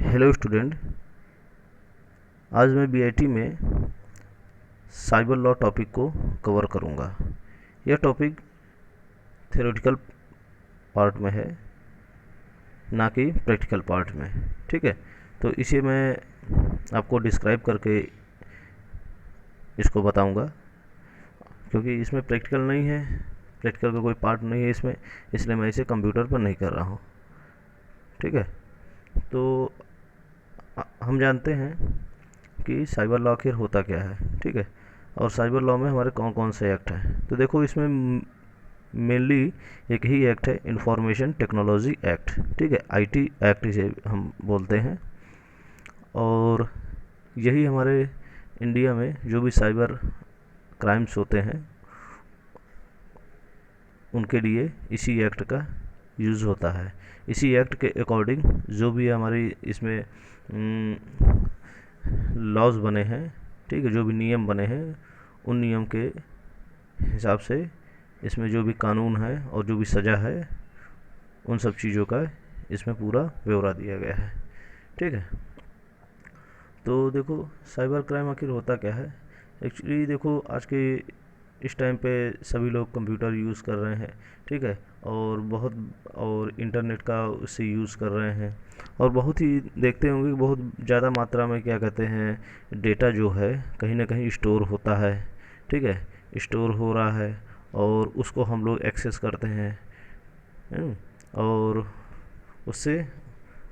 Hello student. आज मैं BIT में साइबर लॉ टॉपिक को कवर करूंगा। यह टॉपिक थ्योरेटिकल पार्ट में है, ना कि प्रैक्टिकल पार्ट में। ठीक है, तो इसे मैं आपको डिस्क्राइब करके इसको बताऊंगा, क्योंकि इसमें प्रैक्टिकल नहीं है, प्रैक्टिकल का कोई पार्ट नहीं है इसमें, इसलिए मैं इसे कंप्यूटर पर नहीं कर रहा हूँ। ठीक है, तो हम जानते हैं कि साइबर लॉ आखिर होता क्या है। ठीक है, और साइबर लॉ में हमारे कौन कौन से एक्ट हैं। तो देखो, इसमें मेनली एक ही एक्ट है, इंफॉर्मेशन टेक्नोलॉजी एक्ट। ठीक है, आईटी एक्ट इसे हम बोलते हैं। और यही हमारे इंडिया में जो भी साइबर क्राइम्स होते हैं उनके लिए इसी एक्ट का यूज़ होता है। इसी एक्ट के अकॉर्डिंग जो भी हमारी इसमें लॉज बने हैं, ठीक है, जो भी नियम बने हैं, उन नियम के हिसाब से इसमें जो भी कानून है और जो भी सज़ा है, उन सब चीज़ों का इसमें पूरा ब्यौरा दिया गया है। ठीक है, तो देखो साइबर क्राइम आखिर होता क्या है। एक्चुअली देखो, आज के इस टाइम पे सभी लोग कंप्यूटर यूज़ कर रहे हैं। ठीक है, और इंटरनेट का उससे यूज़ कर रहे हैं, और बहुत ही देखते होंगे कि बहुत ज़्यादा मात्रा में क्या कहते हैं, डेटा जो है कहीं ना कहीं स्टोर होता है। ठीक है, स्टोर हो रहा है और उसको हम लोग एक्सेस करते हैं। और उससे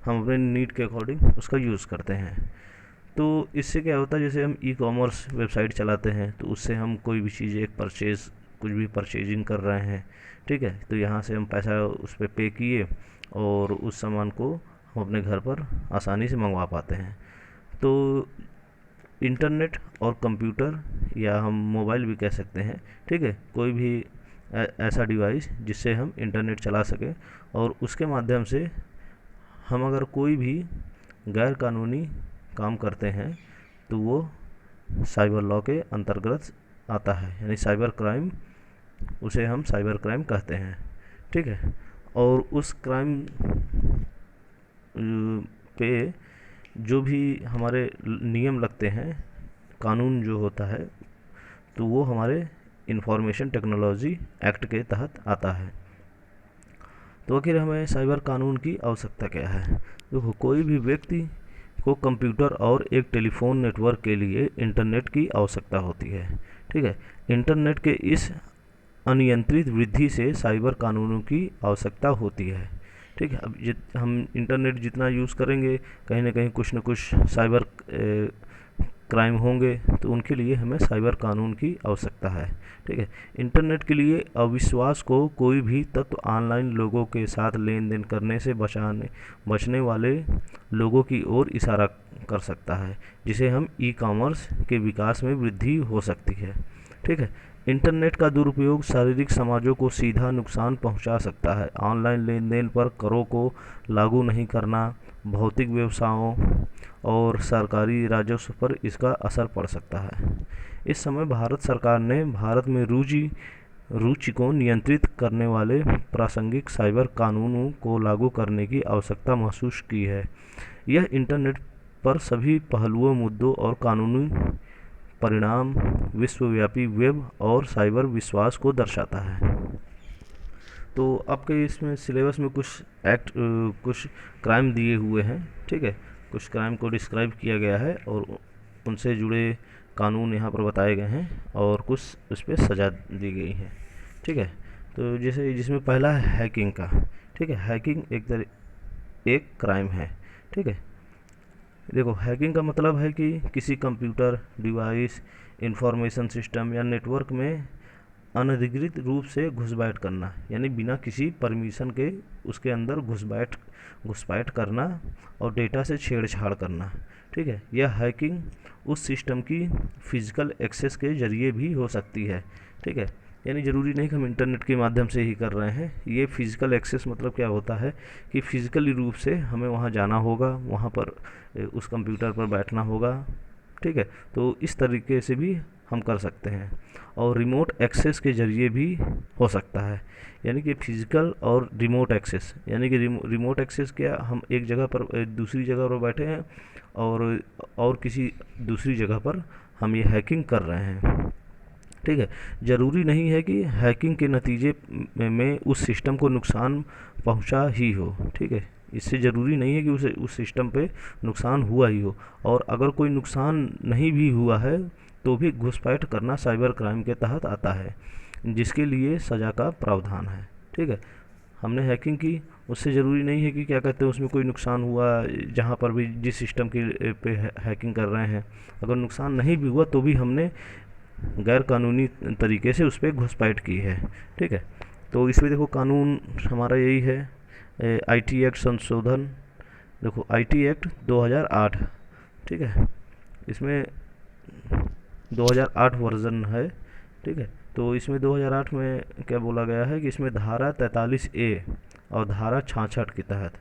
हम अपने नीड के अकॉर्डिंग उसका यूज़ करते हैं। तो इससे क्या होता है, जैसे हम ई कॉमर्स वेबसाइट चलाते हैं तो उससे हम कोई भी चीज़ एक कुछ भी परचेजिंग कर रहे हैं। ठीक है, तो यहाँ से हम पैसा उस पर पे किए और उस सामान को हम अपने घर पर आसानी से मंगवा पाते हैं। तो इंटरनेट और कंप्यूटर, या हम मोबाइल भी कह सकते हैं, ठीक है, कोई भी ऐसा डिवाइस जिससे हम इंटरनेट चला सकें, और उसके माध्यम से हम अगर कोई भी गैर कानूनी काम करते हैं तो वो साइबर लॉ के अंतर्गत आता है, यानी साइबर क्राइम, उसे हम साइबर क्राइम कहते हैं। ठीक है, और उस क्राइम पे जो भी हमारे नियम लगते हैं, कानून जो होता है, तो वो हमारे इंफॉर्मेशन टेक्नोलॉजी एक्ट के तहत आता है। तो आखिर हमें साइबर कानून की आवश्यकता क्या है। देखो, कोई भी व्यक्ति को कंप्यूटर और एक टेलीफोन नेटवर्क के लिए इंटरनेट की आवश्यकता होती है। ठीक है, इंटरनेट के इस अनियंत्रित वृद्धि से साइबर कानूनों की आवश्यकता होती है। ठीक है, अब हम इंटरनेट जितना यूज़ करेंगे, कहीं ना कहीं कुछ न कुछ साइबर क्राइम होंगे, तो उनके लिए हमें साइबर कानून की आवश्यकता है। ठीक है, इंटरनेट के लिए अविश्वास को कोई भी तत्व ऑनलाइन लोगों के साथ लेन देन करने से बचने वाले लोगों की ओर इशारा कर सकता है, जिसे हम ई कॉमर्स के विकास में वृद्धि हो सकती है। ठीक है, इंटरनेट का दुरुपयोग शारीरिक समाजों को सीधा नुकसान पहुंचा सकता है। ऑनलाइन लेन देन पर करों को लागू नहीं करना, भौतिक व्यवसायों और सरकारी राजस्व पर इसका असर पड़ सकता है। इस समय भारत सरकार ने भारत में रुचि को नियंत्रित करने वाले प्रासंगिक साइबर कानूनों को लागू करने की आवश्यकता महसूस की है। यह इंटरनेट पर सभी पहलुओं, मुद्दों और कानूनी परिणाम, विश्वव्यापी वेब और साइबर विश्वास को दर्शाता है। तो आपके इसमें सिलेबस में कुछ क्राइम दिए हुए हैं। ठीक है, कुछ क्राइम को डिस्क्राइब किया गया है और उनसे जुड़े कानून यहाँ पर बताए गए हैं, और कुछ उस पर सज़ा दी गई है। ठीक है, तो जैसे जिसमें पहला है हैकिंग का। ठीक है, हैकिंग एक क्राइम है। ठीक है, देखो, हैकिंग का मतलब है कि किसी कंप्यूटर डिवाइस, इंफॉर्मेशन सिस्टम या नेटवर्क में अनधिकृत रूप से घुसपैठ करना, यानी बिना किसी परमिशन के उसके अंदर घुसपैठ करना और डेटा से छेड़छाड़ करना। ठीक है, यह हैकिंग उस सिस्टम की फिजिकल एक्सेस के जरिए भी हो सकती है। ठीक है, यानी ज़रूरी नहीं कि हम इंटरनेट के माध्यम से ही कर रहे हैं। ये फिजिकल एक्सेस मतलब क्या होता है कि फिजिकली रूप से हमें वहाँ जाना होगा, वहाँ पर उस कंप्यूटर पर बैठना होगा। ठीक है, तो इस तरीके से भी हम कर सकते हैं, और रिमोट एक्सेस के ज़रिए भी हो सकता है। यानी कि फिज़िकल और रिमोट एक्सेस, यानी कि रिमोट एक्सेस क्या, हम एक जगह पर दूसरी जगह पर बैठे हैं और किसी दूसरी जगह पर हम ये हैकिंग कर रहे हैं। ठीक है, ज़रूरी नहीं है कि हैकिंग के नतीजे में उस सिस्टम को नुकसान पहुंचा ही हो। ठीक है, इससे ज़रूरी नहीं है कि उसे उस सिस्टम पे नुकसान हुआ ही हो, और अगर कोई नुकसान नहीं भी हुआ है तो भी घुसपैठ करना साइबर क्राइम के तहत आता है, जिसके लिए सज़ा का प्रावधान है। ठीक है, हमने हैकिंग की, उससे ज़रूरी नहीं है कि क्या कहते हैं उसमें कोई नुकसान हुआ। जहाँ पर भी जिस सिस्टम की पे हैकिंग कर रहे हैं, अगर नुकसान नहीं भी हुआ तो भी हमने गैर कानूनी तरीके से उस पर घुसपैठ की है। ठीक है, तो इसमें देखो कानून हमारा यही है, आईटी एक्ट संशोधन। देखो आईटी एक्ट 2008, ठीक है, इसमें 2008 वर्जन है। ठीक है, तो इसमें 2008 में क्या बोला गया है कि इसमें धारा 43A और धारा 66 के तहत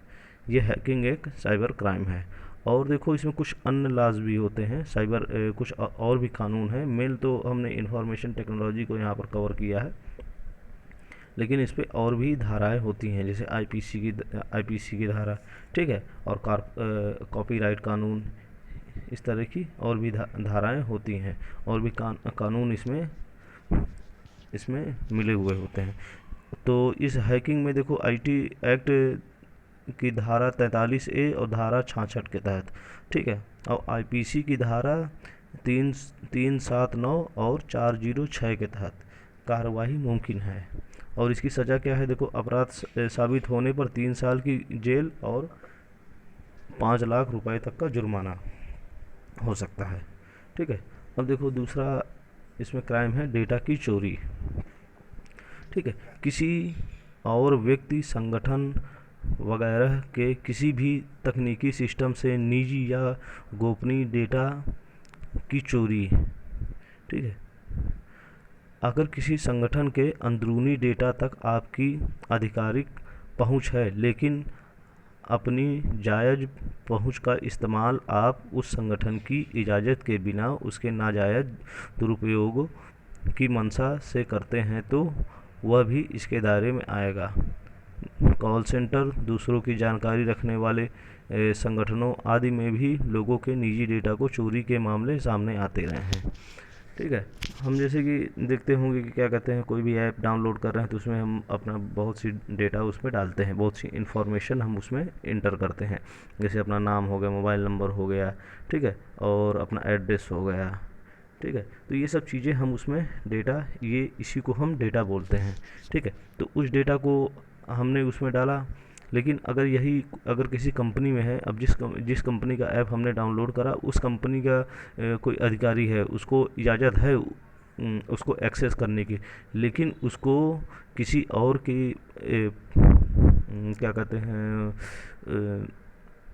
ये हैकिंग एक साइबर क्राइम है। और देखो इसमें कुछ अन्य लाज भी होते हैं, साइबर कुछ और भी कानून हैं। मेल तो हमने इंफॉर्मेशन टेक्नोलॉजी को यहाँ पर कवर किया है, लेकिन इस पे और भी धाराएं होती हैं, जैसे आईपीसी की धारा। ठीक है, और कॉपीराइट कानून, इस तरह की और भी धाराएं होती हैं, और भी कानून इसमें इसमें मिले हुए होते हैं। तो इस हैकिंग में देखो आईटी एक्ट की धारा 43A और धारा 66 के तहत, ठीक है, और आईपीसी की धारा 379 और 406 के तहत कार्रवाई मुमकिन है। और इसकी सज़ा क्या है, देखो अपराध साबित होने पर 3 साल की जेल और 5 लाख रुपए तक का जुर्माना हो सकता है। ठीक है, अब देखो दूसरा इसमें क्राइम है डेटा की चोरी। ठीक है, किसी और व्यक्ति, संगठन वगैरह के किसी भी तकनीकी सिस्टम से निजी या गोपनीय डेटा की चोरी। ठीक है, अगर किसी संगठन के अंदरूनी डेटा तक आपकी आधिकारिक पहुंच है, लेकिन अपनी जायज़ पहुंच का इस्तेमाल आप उस संगठन की इजाज़त के बिना उसके नाजायज़ दुरुपयोग की मंशा से करते हैं, तो वह भी इसके दायरे में आएगा। कॉल सेंटर, दूसरों की जानकारी रखने वाले संगठनों आदि में भी लोगों के निजी डेटा को चोरी के मामले सामने आते रहे हैं। ठीक है, हम जैसे कि देखते होंगे कि क्या कहते हैं, कोई भी ऐप डाउनलोड कर रहे हैं तो उसमें हम अपना बहुत सी डेटा उसमें डालते हैं, बहुत सी इन्फॉर्मेशन हम उसमें इंटर करते हैं, जैसे अपना नाम हो गया, मोबाइल नंबर हो गया, ठीक है, और अपना एड्रेस हो गया। ठीक है, तो ये सब चीज़ें हम उसमें डेटा, ये इसी को हम डेटा बोलते हैं। ठीक है, तो उस डेटा को हमने उसमें डाला, लेकिन अगर किसी कंपनी में है, अब जिस कंपनी का ऐप हमने डाउनलोड करा, उस कंपनी का कोई अधिकारी है, उसको इजाज़त है उसको एक्सेस करने की, लेकिन उसको किसी और की क्या कहते हैं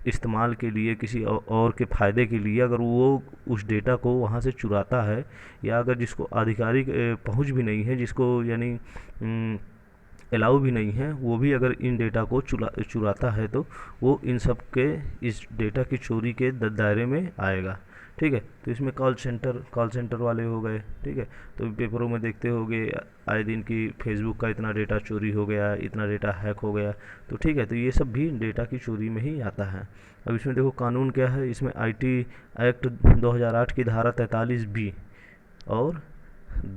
इस्तेमाल के लिए, किसी और के फ़ायदे के लिए अगर वो उस डेटा को वहाँ से चुराता है, या अगर जिसको आधिकारिक पहुँच भी नहीं है, जिसको यानी अलाउ भी नहीं है, वो भी अगर इन डेटा को चुराता है, तो वो इन सब के इस डेटा की चोरी के दायरे में आएगा। ठीक है, तो इसमें कॉल सेंटर वाले हो गए। ठीक है, तो पेपरों में देखते होंगे आए दिन की फेसबुक का इतना डेटा चोरी हो गया, इतना डेटा हैक हो गया। तो ठीक है, तो ये सब भी डेटा की चोरी में ही आता है। अब इसमें देखो कानून क्या है, इसमें आईटी एक्ट 2008 की धारा 43B और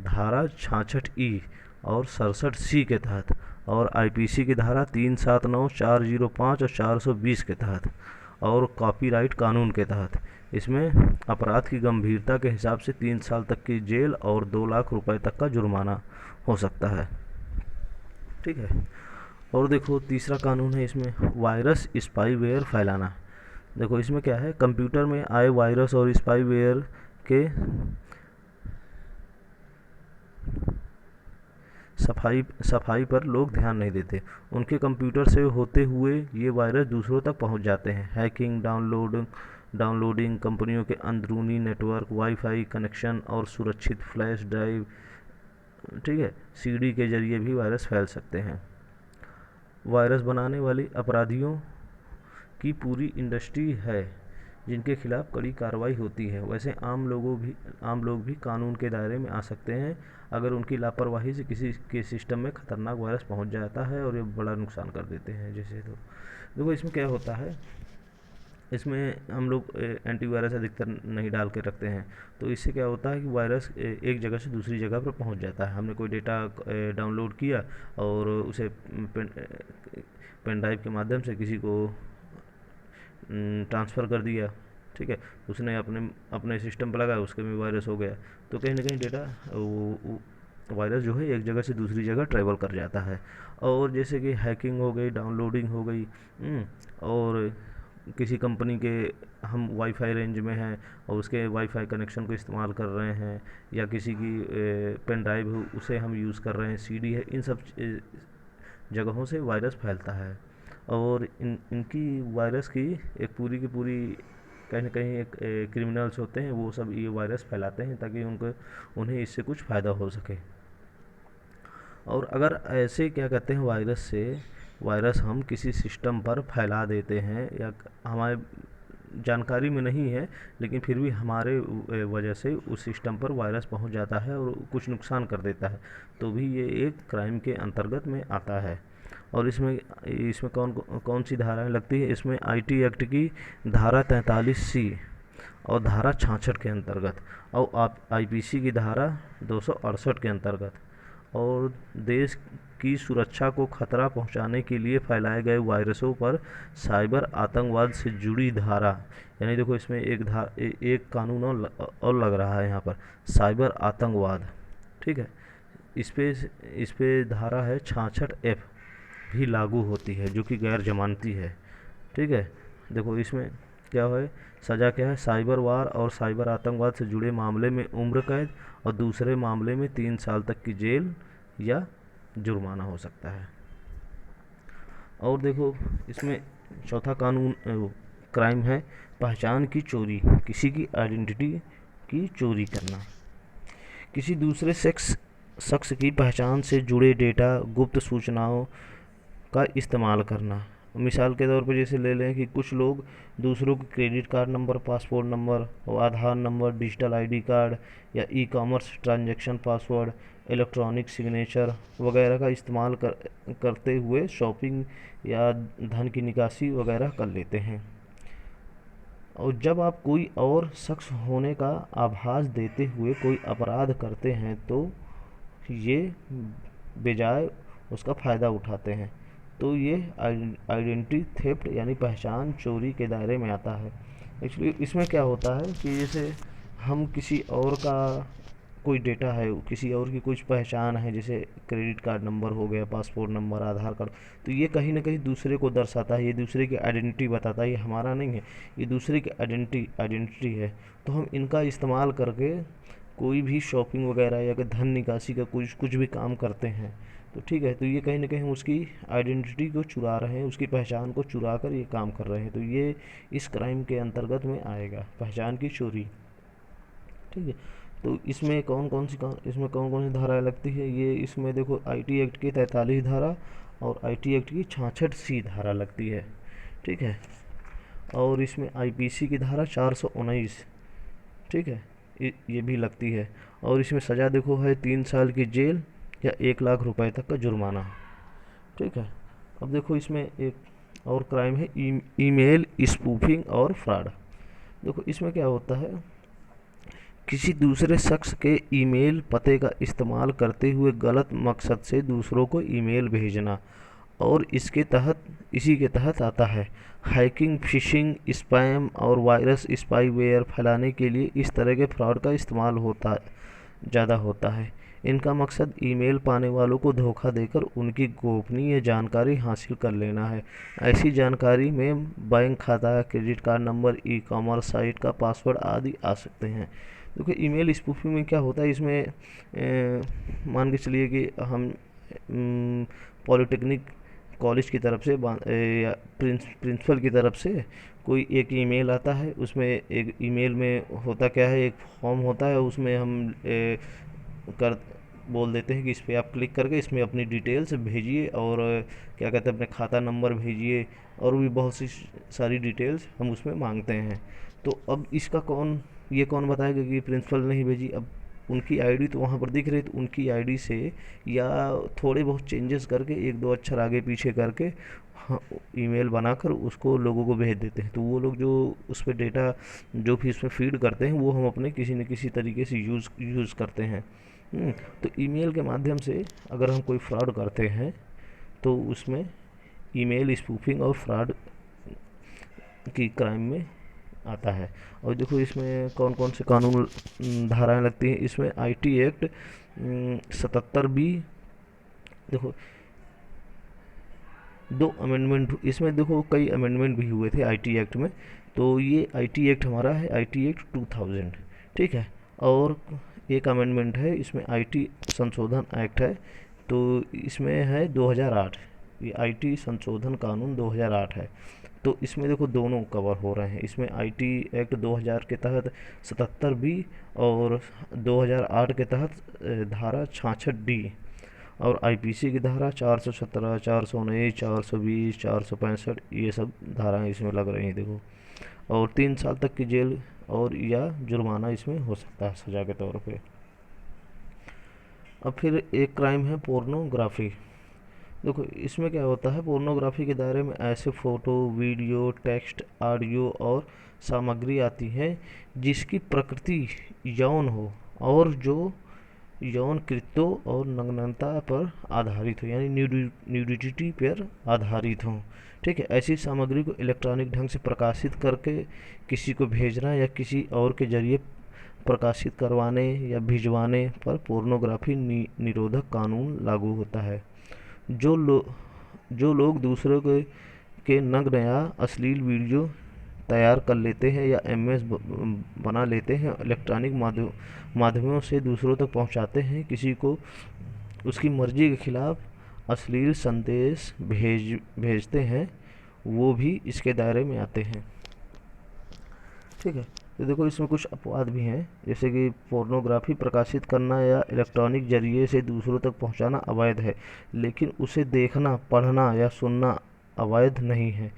धारा 66E और 67C के तहत, और आईपीसी की धारा 379, 405 और 420 के तहत, और कॉपीराइट कानून के तहत इसमें अपराध की गंभीरता के हिसाब से 3 साल तक की जेल और 2 लाख रुपए तक का जुर्माना हो सकता है। ठीक है, और देखो तीसरा कानून है इसमें, वायरस स्पाईवेयर फैलाना। देखो इसमें क्या है, कंप्यूटर में आए वायरस और स्पाईवेयर के सफाई पर लोग ध्यान नहीं देते। उनके कंप्यूटर से होते हुए ये वायरस दूसरों तक पहुंच जाते हैं। हैकिंग, डाउनलोडिंग, कंपनियों के अंदरूनी नेटवर्क, वाईफाई कनेक्शन और सुरक्षित फ्लैश ड्राइव, ठीक है, सीडी के जरिए भी वायरस फैल सकते हैं। वायरस बनाने वाले अपराधियों की पूरी इंडस्ट्री है, जिनके खिलाफ कड़ी कार्रवाई होती है। वैसे आम लोग भी कानून के दायरे में आ सकते हैं अगर उनकी लापरवाही से किसी के सिस्टम में खतरनाक वायरस पहुंच जाता है और ये बड़ा नुकसान कर देते हैं। जैसे तो देखो इसमें क्या होता है, इसमें हम लोग एंटीवायरस अधिकतर नहीं डाल के रखते हैं, तो इससे क्या होता है कि वायरस एक जगह से दूसरी जगह पर पहुंच जाता है। हमने कोई डेटा डाउनलोड किया और उसे पेन ड्राइव के माध्यम से किसी को ट्रांसफ़र कर दिया, ठीक है, उसने अपने अपने सिस्टम पर लगाया, उसके में वायरस हो गया, तो कहीं ना कहीं डेटा वो वायरस जो है एक जगह से दूसरी जगह ट्रैवल कर जाता है। और जैसे कि हैकिंग हो गई, डाउनलोडिंग हो गई, और किसी कंपनी के हम वाईफाई रेंज में हैं और उसके वाईफाई कनेक्शन को इस्तेमाल कर रहे हैं, या किसी की पेन ड्राइव हो उसे हम यूज़ कर रहे हैं, सीडी है, इन सब जगहों से वायरस फैलता है। और इनकी वायरस की एक पूरी की पूरी कहीं ना कहीं एक क्रिमिनल्स होते हैं, वो सब ये वायरस फैलाते हैं ताकि उन्हें इससे कुछ फ़ायदा हो सके। और अगर ऐसे क्या कहते हैं वायरस हम किसी सिस्टम पर फैला देते हैं या हमारे जानकारी में नहीं है, लेकिन फिर भी हमारे वजह से उस सिस्टम पर वायरस पहुंच जाता है और कुछ नुकसान कर देता है, तो भी ये एक क्राइम के अंतर्गत में आता है। और इसमें इसमें कौन कौन सी धाराएं लगती है, इसमें आईटी एक्ट की धारा 43C और धारा 66 के अंतर्गत, और आप आईपीसी की धारा 268 के अंतर्गत, और देश की सुरक्षा को खतरा पहुंचाने के लिए फैलाए गए वायरसों पर साइबर आतंकवाद से जुड़ी धारा, यानी देखो इसमें एक कानून और लग रहा है यहाँ पर, साइबर आतंकवाद, ठीक है, इस पे धारा है 66F भी लागू होती है, जो कि गैर जमानती है, ठीक है। देखो इसमें क्या है, सज़ा क्या है, साइबर वार और साइबर आतंकवाद से जुड़े मामले में उम्र कैद और दूसरे मामले में 3 साल तक की जेल या जुर्माना हो सकता है। और देखो इसमें चौथा कानून क्राइम है पहचान की चोरी, किसी की आइडेंटिटी की चोरी करना, किसी दूसरे शख्स की पहचान से जुड़े डेटा, गुप्त सूचनाओं का इस्तेमाल करना। मिसाल के तौर पर जैसे ले लें कि कुछ लोग दूसरों के credit card number, passport number और Aadhaar number, digital ID card या e-commerce transaction password, electronic signature वगैरह का इस्तेमाल करते हुए शॉपिंग या धन की निकासी वगैरह कर लेते हैं। और जब आप कोई और शख्स होने का आभास देते हुए कोई अपराध करते हैं तो ये बेजाय उसका फ़ायदा उठाते हैं, तो ये आइडेंटिटी थेफ्ट यानी पहचान चोरी के दायरे में आता है। एक्चुअली इसमें क्या होता है कि जैसे हम किसी और का कोई डेटा है, किसी और की कुछ पहचान है, जैसे क्रेडिट कार्ड नंबर हो गया, पासपोर्ट नंबर, आधार कार्ड, तो ये कहीं ना कहीं दूसरे को दर्शाता है, ये दूसरे की आइडेंटिटी बताता है, ये हमारा नहीं है, ये दूसरे की आइडेंटिटी है। तो हम इनका इस्तेमाल करके कोई भी शॉपिंग वगैरह या धन निकासी का कुछ भी काम करते हैं, तो ठीक है, तो ये कहीं ना कहीं हम उसकी आइडेंटिटी को चुरा रहे हैं, उसकी पहचान को चुरा कर ये काम कर रहे हैं, तो ये इस क्राइम के अंतर्गत में आएगा, पहचान की चोरी, ठीक है। तो इसमें कौन कौन सी धाराएं लगती है, ये इसमें देखो आईटी एक्ट की 43 धारा और आईटी एक्ट की 66C धारा लगती है, ठीक है। और इसमें आईपीसी की धारा 419, ठीक है, ये भी लगती है। और इसमें सज़ा देखो है 3 साल की जेल या 1 लाख रुपए तक का जुर्माना, ठीक है। अब देखो इसमें एक और क्राइम है ईमेल स्पूफिंग और फ्रॉड। देखो इसमें क्या होता है, किसी दूसरे शख्स के ईमेल पते का इस्तेमाल करते हुए गलत मकसद से दूसरों को ईमेल भेजना, और इसी के तहत आता है हैकिंग, फिशिंग, स्पैम और वायरस स्पाईवेयर फैलाने के लिए इस तरह के फ्रॉड का इस्तेमाल ज़्यादा होता है। इनका मकसद ईमेल पाने वालों को धोखा देकर उनकी गोपनीय जानकारी हासिल कर लेना है। ऐसी जानकारी में बैंक खाता, credit card number, e-commerce site का पासवर्ड आदि आ सकते हैं। क्योंकि ईमेल स्पूफिंग में क्या होता है, इसमें मान के चलिए कि हम पॉलिटेक्निक कॉलेज की तरफ से या प्रिंसिपल की तरफ से कोई एक ईमेल आता है, उसमें एक ईमेल में होता क्या है, एक फॉर्म होता है, उसमें हम बोल देते हैं कि इस पर आप क्लिक करके इसमें अपनी डिटेल्स भेजिए और क्या कहते हैं अपने खाता नंबर भेजिए, और भी बहुत सी सारी डिटेल्स हम उसमें मांगते हैं। तो अब इसका ये कौन बताएगा कि प्रिंसिपल नहीं भेजी? अब उनकी आईडी तो वहाँ पर दिख रही, तो उनकी आईडी से या थोड़े बहुत चेंजेस करके एक दो अक्षर आगे पीछे करके, हाँ, ईमेल बनाकर उसको लोगों को भेज देते हैं। तो वो लोग जो उस पर डेटा जो भी उसमें फीड करते हैं वो हम अपने किसी न किसी तरीके से यूज़ करते हैं। तो ईमेल के माध्यम से अगर हम कोई फ्रॉड करते हैं तो उसमें ईमेल स्पूफिंग और फ्रॉड की क्राइम में आता है। और देखो इसमें कौन कौन से कानून धाराएं लगती हैं। इसमें आईटी एक्ट 77B, देखो दो अमेंडमेंट इसमें, देखो कई अमेंडमेंट भी हुए थे आईटी एक्ट में। तो ये आईटी एक्ट हमारा है आईटी एक्ट 2000, ठीक है। और एक अमेंडमेंट है इसमें आईटी संशोधन एक्ट है, तो इसमें है 2008, ये आईटी संशोधन कानून 2008 है। तो इसमें देखो दोनों कवर हो रहे हैं। इसमें आईटी एक्ट 2000 के तहत 77B और 2008 के तहत धारा 66D, और आईपीसी की धारा 417, 419, 420, 465, ये सब धाराएं इसमें लग रही हैं देखो। और 3 साल तक की जेल और या जुर्माना इसमें हो सकता है सजा के तौर पे। अब फिर एक क्राइम है पोर्नोग्राफी। देखो इसमें क्या होता है, पोर्नोग्राफी के दायरे में ऐसे फ़ोटो, वीडियो, टेक्स्ट, ऑडियो और सामग्री आती है जिसकी प्रकृति यौन हो और जो यौन कृत्यों और नग्नता पर आधारित हो, यानी न्यूडिटी पर आधारित हो, ठीक है। ऐसी सामग्री को इलेक्ट्रॉनिक ढंग से प्रकाशित करके किसी को भेजना या किसी और के जरिए प्रकाशित करवाने या भिजवाने पर पोर्नोग्राफी निरोधक कानून लागू होता है। जो लोग दूसरों के नग्न या अश्लील वीडियो तैयार कर लेते हैं या एमएस बना लेते हैं, इलेक्ट्रॉनिक माध्यमों से दूसरों तक पहुंचाते हैं, किसी को उसकी मर्जी के खिलाफ अश्लील संदेश भेजते हैं, वो भी इसके दायरे में आते हैं, ठीक है। तो देखो इसमें कुछ अपवाद भी हैं, जैसे कि पोर्नोग्राफी प्रकाशित करना या इलेक्ट्रॉनिक जरिए से दूसरों तक पहुंचाना अवैध है, लेकिन उसे देखना, पढ़ना या सुनना अवैध नहीं है।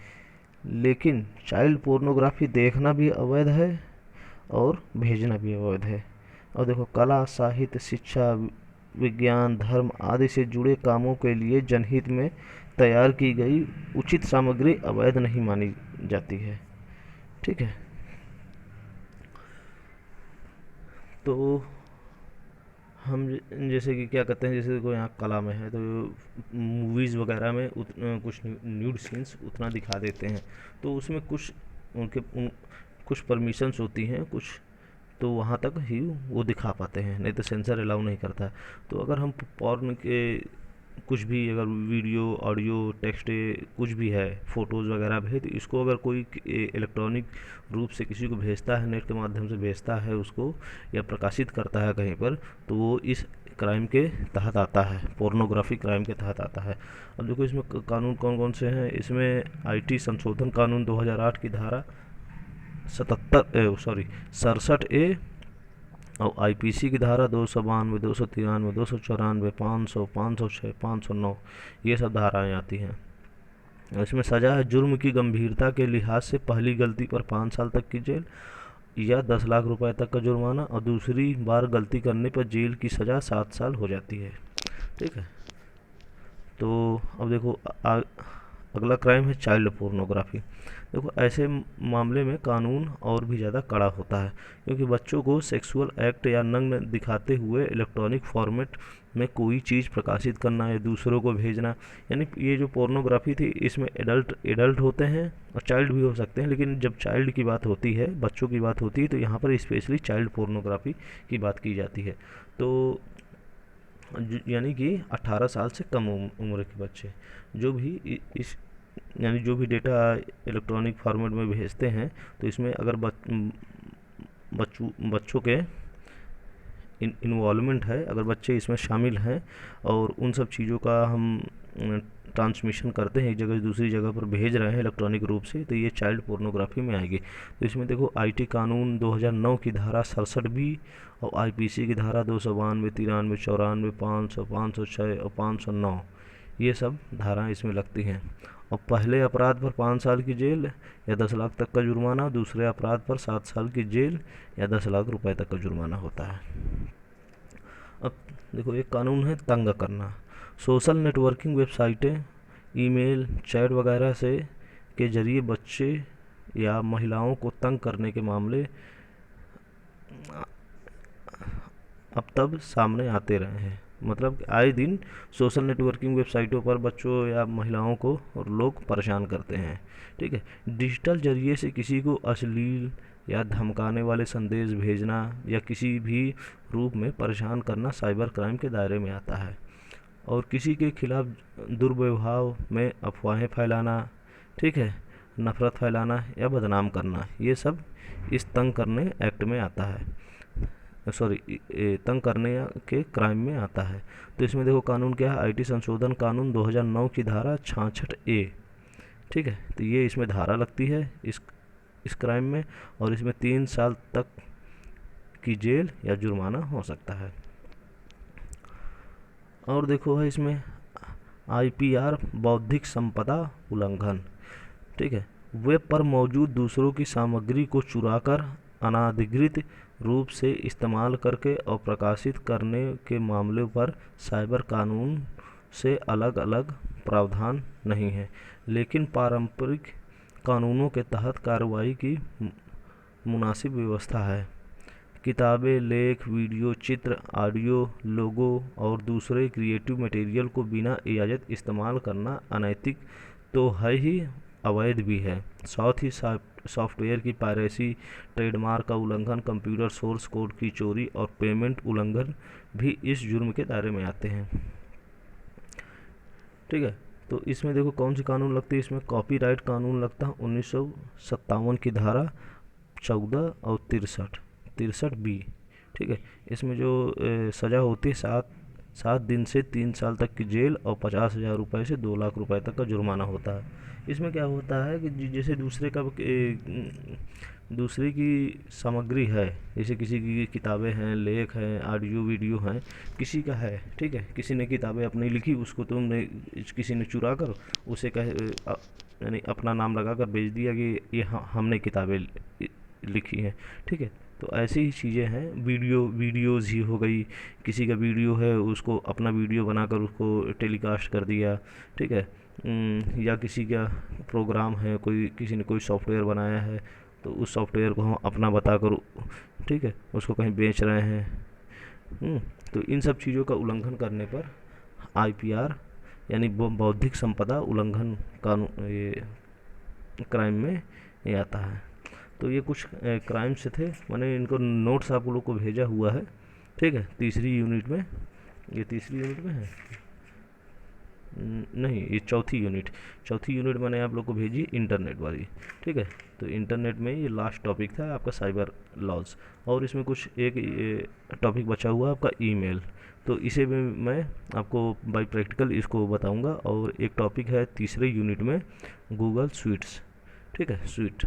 लेकिन चाइल्ड पोर्नोग्राफी देखना भी अवैध है और भेजना भी अवैध है। और देखो कला, साहित्य, शिक्षा, विज्ञान, धर्म आदि से जुड़े कामों के लिए जनहित में तैयार की गई उचित सामग्री अवैध नहीं मानी जाती है, ठीक है। तो हम जैसे कि क्या कहते हैं, जैसे देखो यहाँ कला में है तो मूवीज़ वगैरह में कुछ न्यूड सीन्स उतना दिखा देते हैं, तो उसमें कुछ कुछ परमिशंस होती हैं, कुछ तो वहाँ तक ही वो दिखा पाते हैं, नहीं तो सेंसर अलाउ नहीं करता है। तो अगर हम पॉर्न के कुछ भी अगर वीडियो, ऑडियो, टेक्स्ट कुछ भी है, फ़ोटोज़ वगैरह भेज, तो इसको अगर कोई इलेक्ट्रॉनिक रूप से किसी को भेजता है, नेट के माध्यम से भेजता है उसको या प्रकाशित करता है कहीं पर, तो वो इस क्राइम के तहत आता है, पोर्नोग्राफी क्राइम के तहत आता है। अब देखो इसमें कानून कौन कौन से हैं। इसमें आईटी संशोधन कानून 2008 की धारा 67A और आईपीसी की धारा 292, 293, 294, 500, 506, 509, ये सब धाराएं आती हैं। इसमें सज़ा है जुर्म की गंभीरता के लिहाज से पहली गलती पर 5 साल तक की जेल या 10 लाख रुपए तक का जुर्माना, और दूसरी बार गलती करने पर जेल की सज़ा 7 साल हो जाती है, ठीक है। तो अब देखो अगला क्राइम है चाइल्ड पोर्नोग्राफी। देखो ऐसे मामले में कानून और भी ज़्यादा कड़ा होता है, क्योंकि बच्चों को सेक्सुअल एक्ट या नग्न दिखाते हुए इलेक्ट्रॉनिक फॉर्मेट में कोई चीज़ प्रकाशित करना या दूसरों को भेजना, यानी ये जो पोर्नोग्राफी थी इसमें एडल्ट होते हैं और चाइल्ड भी हो सकते हैं, लेकिन जब चाइल्ड की बात होती है, बच्चों की बात होती है, तो यहाँ पर स्पेशली चाइल्ड पोर्नोग्राफी की बात की जाती है। तो यानी कि 18 साल से कम उम्र के बच्चे जो भी इस यानी जो भी डेटा इलेक्ट्रॉनिक फॉर्मेट में भेजते हैं, तो इसमें अगर बच्चों के इन्वॉल्वमेंट है, अगर बच्चे इसमें शामिल हैं और उन सब चीज़ों का हम ट्रांसमिशन करते हैं, एक जगह से दूसरी जगह पर भेज रहे हैं इलेक्ट्रॉनिक रूप से, तो ये चाइल्ड पोर्नोग्राफी में आएगी। तो इसमें देखो आईटी कानून 2009 की धारा 67 बी और आईपीसी की धारा 292, 93, 94, 500, 506 और 509, ये सब धाराएं इसमें लगती हैं। और पहले अपराध पर 5 साल की जेल या 10 लाख तक का जुर्माना, दूसरे अपराध पर 7 साल की जेल या 10 लाख रुपए तक का जुर्माना होता है। अब देखो एक कानून है तंग करना। सोशल नेटवर्किंग वेबसाइटें, ईमेल, चैट वगैरह से के जरिए बच्चे या महिलाओं को तंग करने के मामले अब तब सामने आते रहे हैं। मतलब आए दिन सोशल नेटवर्किंग वेबसाइटों पर बच्चों या महिलाओं को और लोग परेशान करते हैं। ठीक है, डिजिटल जरिए से किसी को अश्लील या धमकाने वाले संदेश भेजना या किसी भी रूप में परेशान करना साइबर क्राइम के दायरे में आता है। और किसी के खिलाफ दुर्व्यवहार में अफवाहें फैलाना, ठीक है, नफरत फैलाना या बदनाम करना, ये सब इस तंग करने एक्ट में आता है, तंग करने के क्राइम में आता है। तो इसमें देखो कानून क्या है, आईटी संशोधन कानून 2009 की धारा 66A, ठीक है, तो ये इसमें धारा लगती है इस क्राइम में, और इसमें 3 साल तक की जेल या जुर्माना हो सकता है। और देखो है इसमें आईपीआर बौद्धिक संपदा उल्लंघन, ठीक है, वेब पर मौजूद दूसरों की सामग्री को चुराकर अनाधिकृत रूप से इस्तेमाल करके और प्रकाशित करने के मामले पर साइबर कानून से अलग अलग प्रावधान नहीं है, लेकिन पारंपरिक कानूनों के तहत कार्रवाई की मुनासिब व्यवस्था है। किताबें, लेख, वीडियो, चित्र, ऑडियो, लोगो और दूसरे क्रिएटिव मटेरियल को बिना इजाज़त इस्तेमाल करना अनैतिक तो है ही, अवैध भी है। साथ ही सॉफ्टवेयर की पायरेसी, ट्रेडमार्क का उल्लंघन, कंप्यूटर सोर्स कोड की चोरी और पेमेंट उल्लंघन भी इस जुर्म के दायरे में आते हैं। ठीक है, तो इसमें देखो कौन सी कानून लगती है, इसमें कॉपीराइट कानून लगता है 1957 की धारा 14 और 63 बी, ठीक है। इसमें जो सज़ा होती है 7 दिन से 3 साल तक की जेल और 50,000 रुपये से 2 लाख रुपए तक का जुर्माना होता है। इसमें क्या होता है कि जैसे दूसरे की सामग्री है, जैसे किसी की किताबें हैं, लेख हैं, ऑडियो वीडियो हैं, किसी का है, ठीक है, किसी ने किताबें अपनी लिखी, उसको तुमने किसी ने चुरा कर उसे यानी अपना नाम लगा कर भेज दिया कि ये हमने किताबें लिखी हैं, ठीक है। तो ऐसी ही चीज़ें हैं, वीडियोज़ ही हो गई, किसी का वीडियो है उसको अपना वीडियो बनाकर उसको टेलीकास्ट कर दिया, ठीक है, या किसी का प्रोग्राम है, किसी ने कोई सॉफ्टवेयर बनाया है तो उस सॉफ्टवेयर को हम अपना बताकर, ठीक है, उसको कहीं बेच रहे हैं। तो इन सब चीज़ों का उल्लंघन करने पर आईपीआर यानी बौद्धिक संपदा उल्लंघन कानून ये क्राइम में ये आता है। तो ये कुछ क्राइम्स थे, मैंने इनको नोट्स आप लोग को भेजा हुआ है, ठीक है, तीसरी यूनिट में, ये तीसरी यूनिट में है नहीं, ये चौथी यूनिट मैंने आप लोग को भेजी इंटरनेट वाली, ठीक है। तो इंटरनेट में ये लास्ट टॉपिक था आपका साइबर लॉज, और इसमें कुछ एक टॉपिक बचा हुआ आपका ईमेल, तो इसे भी मैं आपको बाय प्रैक्टिकल इसको बताऊंगा। और एक टॉपिक है तीसरे यूनिट में गूगल स्वीट्स, ठीक है, स्वीट,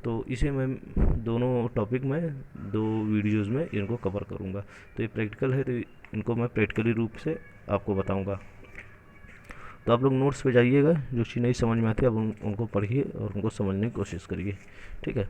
तो इसे मैं दोनों टॉपिक में 2 वीडियोज़ में इनको कवर करूँगा। तो ये प्रैक्टिकल है, तो इनको मैं प्रैक्टिकली रूप से आपको बताऊँगा। तो आप लोग नोट्स पे जाइएगा, जो चीज़ नहीं समझ में आती है आप उनको पढ़िए और उनको समझने की कोशिश करिए, ठीक है।